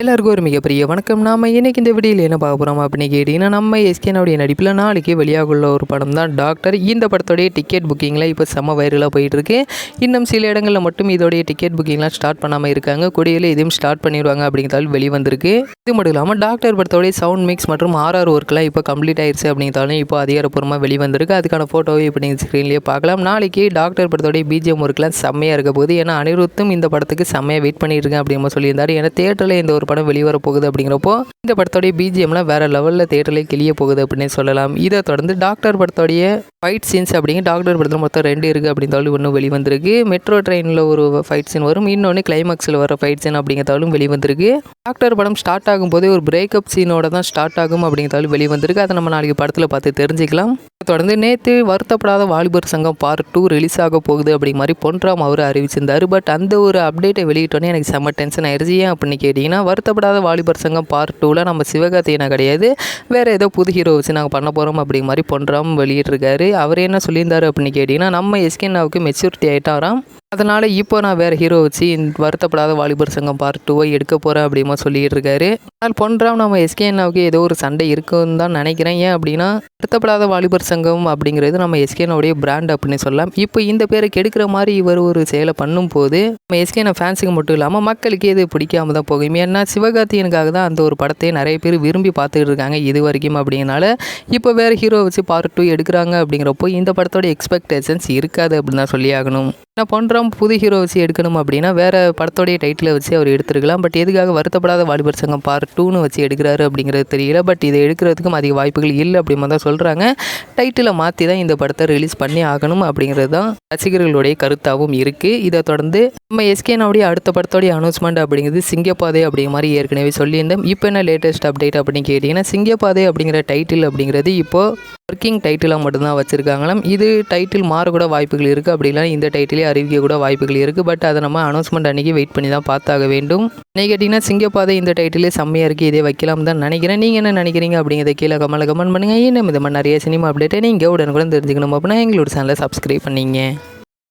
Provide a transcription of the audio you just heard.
எல்லாருக்கும் ஒரு மிகப்பெரிய வணக்கம். நாம இன்னைக்கு இந்த வீடியோவில் என்ன பார்க்க போகிறோம் அப்படின்னு கேட்டிங்கன்னா, நம்ம எஸ்கேனுடைய நடிப்பில் நாளைக்கு வெளியாகுள்ள ஒரு படம் தான் டாக்டர். இந்த படத்தோடைய டிக்கெட் புக்கிங்கில் இப்போ செம்ம வைரலாக போயிட்டுருக்கு. இன்னும் சில இடங்களில் மட்டும் இதோடைய டிக்கெட் புக்கிங்லாம் ஸ்டார்ட் பண்ணாமல் இருக்காங்க. கொடியில் இதையும் ஸ்டார்ட் பண்ணிடுவாங்க அப்படிங்கிறதாலும் வெளிவந்திருக்கு. இது மட்டும் இல்லாமல் டாக்டர் படத்தோடைய சவுண்ட் மிக்ஸ் மற்றும் ஆர்ஆர் ஒர்க்லாம் இப்போ கம்ப்ளீட் ஆயிடுச்சு அப்படிங்கிறதாலும் இப்போ அதிகாரப்பூர்வமாக வெளிவந்திருக்கு. அதுக்கான ஃபோட்டோவை இப்போ நீங்கள் ஸ்க்ரீன்லேயே பார்க்கலாம். நாளைக்கு டாக்டர் படத்தோடைய பிஜிஎம் ஒர்க்லாம் செம்மையாக இருக்க போகுது. ஏன்னா அனிருத்தும் இந்த படத்துக்கு செம்மையாக வெயிட் பண்ணிட்டு இருக்கேன் அப்படின்னு சொல்லியிருந்தாரு. ஏன்னா தேட்டரில் இந்த ஒரு படம் வெளிவர போகுது அப்படிங்கிறப்போ இந்த படத்தோடைய பிஜிஎம்லாம் வேற லெவலில் தேட்டரில் கிளிய போகுது அப்படின்னு சொல்லலாம். இதை தொடர்ந்து டாக்டர் படத்தோடைய ஃபைட் சீன்ஸ் அப்படிங்க டாக்டர் படத்தில் மொத்தம் 2 இருக்குது அப்படின்னு ஒன்று வெளிவந்திருக்கு. மெட்ரோ ட்ரெயினில் ஒரு ஃபைட் சீன் வரும், இன்னொன்று கிளைமாக்ஸில் வர ஃபைட் சீன் அப்படிங்கிறதாலும் வெளிவந்திருக்கு. டாக்டர் படம் ஸ்டார்ட் ஆகும்போதே ஒரு பிரேக்கப் சீனோட தான் ஸ்டார்ட் ஆகும் அப்படிங்கிறதாலும் வெளிவந்திருக்கு. அதை நம்ம நாளைக்கு படத்தில் பார்த்து தெரிஞ்சுக்கலாம். தொடர்ந்து நேற்று வருத்தப்படாத வாலிபர் சங்கம் பார்ட் 2 ரிலீஸ் ஆக போகுது அப்படிங்கிற மாதிரி பொன்ராம் அவர் அறிவிச்சிருந்தார். பட் அந்த ஒரு அப்டேட்டை வெளியிட்டோன்னே எனக்கு செம்ம டென்ஷன் ஆயிடுச்சு. ஏன் அப்படின்னு கேட்டிங்கன்னா, வருத்தப்படாத வாலிபர் சங்கம் பார்ட் 2ல் நம்ம சிவகார்த்திகேயன் கிடையாது, வேறு ஏதோ புது ஹீரோ வச்சு நாங்கள் பண்ண போகிறோம் அப்படிங்கிற மாதிரி பொன்ராம் வெளியிட்டிருக்காரு. அவர் என்ன சொல்லியிருந்தார் அப்படின்னு கேட்டிங்கன்னா, நம்ம எஸ்கேனாவுக்கு மெச்சூரிட்டி ஆகிட்டாராம், அதனால் இப்போ நான் வேறு ஹீரோ வச்சு வருத்தப்படாத வாலிபர் சங்கம் பார்ட் 2 எடுக்க போகிறேன் அப்படிமா சொல்லிகிட்டு இருக்காரு. ஆனால் பொன்ராம் நம்ம எஸ்கேனாவுக்கு ஏதோ ஒரு சண்டை இருக்குன்னு தான் நினைக்கிறேன். ஏன் அப்படின்னா, வருத்தப்படாத வாலிபர் சங்கம் அப்படிங்கிறது நம்ம எஸ்கேனோடைய பிராண்ட் அப்படின்னு சொல்லலாம். இப்போ இந்த பேரை கெடுக்கிற மாதிரி இவர் ஒரு செயலை பண்ணும்போது நம்ம எஸ்கேன ஃபேன்ஸுக்கு மட்டும் இல்லாமல் மக்களுக்கு இது பிடிக்காம தான் போகும். ஏன்னா சிவகார்த்திகேயனுக்காக தான் அந்த ஒரு படத்தை நிறைய பேர் விரும்பி பார்த்துக்கிட்டு இருக்காங்க இது வரைக்கும். அப்படிங்கிறனால இப்போ வேறு ஹீரோ வச்சு பார்ட் 2 எடுக்கிறாங்க அப்படிங்கிறப்போ இந்த படத்தோட எக்ஸ்பெக்டேஷன்ஸ் இருக்காது அப்படின்னு தான் சொல்லி ஆகணும். நான் பொன்ராம் புது ஹீரோ வச்சு எடுக்கணும் அப்படின்னா வேறு படத்தோடைய டைட்டிலை வச்சு அவர் எடுத்துருக்கலாம். பட் எதுக்காக வருத்தப்படாத வாலிபர் சங்கம் பார்ட் 2ன்னு வச்சு எடுக்கிறாரு அப்படிங்கிறது தெரியல. பட் இதை எடுக்கிறதுக்கும் அதிக வாய்ப்புகள் இல்லை அப்படின்னு தான் சொல்கிறாங்க. டைட்டிலை மாற்றி தான் இந்த படத்தை ரிலீஸ் பண்ணி ஆகணும் அப்படிங்கிறது தான் ரசிகர்களுடைய கருத்தாகவும் இருக்குது. இதை தொடர்ந்து நம்ம எஸ்கேனுடைய அடுத்த படத்தோடைய அனௌன்ஸ்மெண்ட் அப்படிங்கிறது சிங்கப்பாதை அப்படிங்கிற மாதிரி ஏற்கனவே சொல்லியிருந்தேன். இப்போ என்ன லேட்டஸ்ட் அப்டேட் அப்படின்னு கேட்டிங்கன்னா, சிங்கப்பாதை அப்படிங்கிற டைட்டில் அப்படிங்கிறது இப்போது ஒர்க்கிங் டைட்டிலாக மட்டும்தான் வச்சுருக்காங்களாம். இது டைட்டில் மாறக்கூட வாய்ப்புகள் இருக்குது, அப்படின்னா இந்த டைட்டிலே அறிவிக்க கூட வாய்ப்புகள் இருக்குது. பட் அதை நம்ம அனௌன்ஸ்மெண்ட் அன்றைக்கி வெயிட் பண்ணி தான் பார்த்தாக வேண்டும். நீங்கள் கேட்டிங்கன்னா சிங்கப்பாதை இந்த டைட்டிலே செம்மையாக இருக்குது, இதே வைக்கலாம் தான் நினைக்கிறேன். நீங்கள் என்ன நினைக்கிறீங்க அப்படிங்கிறத கீழே கமெண்ட் பண்ணுங்கள். இன்னும் இந்த மாதிரி நிறைய சினிமா அப்டேட்டை நீங்கள் உடனுக்குடன் தெரிஞ்சுக்கணும் அப்படின்னா எங்களோட சேனலை சப்ஸ்கிரைப் பண்ணிங்க.